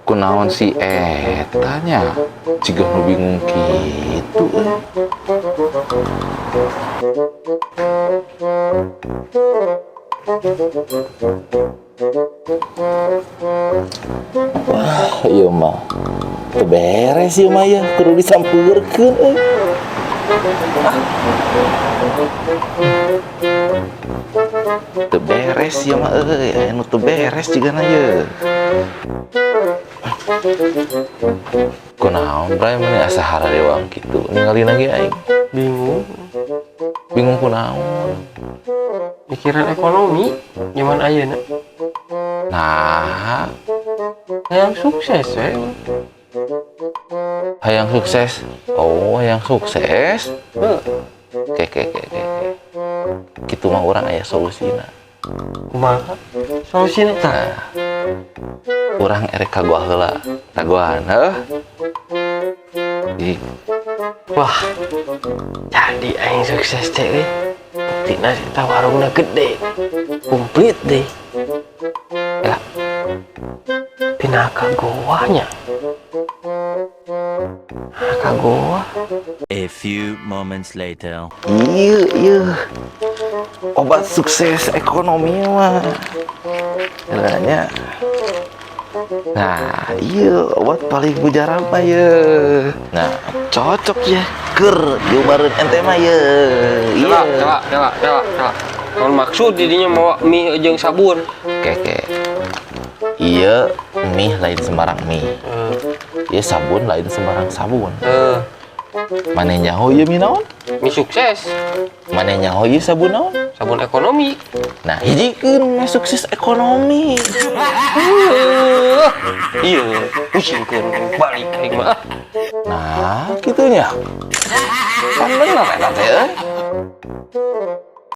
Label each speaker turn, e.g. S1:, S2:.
S1: Kunaon si etanya jika nu bingung gitu wah iya mah teu beres ieu mah ya kudu disampurkeun teu beres ieu mah anu teu beres jigana ye kunaon bray mun asa haradewang kitu ningali lagi aing bingung kunaon
S2: Pikiran ekonomi zaman ayeuna.
S1: nah
S2: Yang sukses
S1: hayang sukses oh hayang sukses ke kitu mah urang aya solusina
S2: kumaha solusina tah.
S1: Urang erek kagua heula taguan heuh
S2: Wah, jadi aing sukses teh. Buktina eta warungna gede, komplit deh. Ya, pindah ka goanya. Ka goa.
S3: A few moments later.
S1: iya obat sukses ekonomi mah nanya nah iya obat paling bujaran mah ya nah cocok ya ker diobareun ente mah ya iya
S2: Coba. Naon maksud didinya mau mie jeung sabun?
S1: keke iya mie lain sembarang mie iya sabun lain sembarang sabun maneh nyaho ieu mie naon
S2: Mie sukses,
S1: maneh nyaho ieu sabun naon
S2: sabun ekonomi.
S1: nah hijikeun mah sukses ekonomi
S2: Iya, pusingkeun balik aing mah.
S1: nah gitunya kan bener eta teh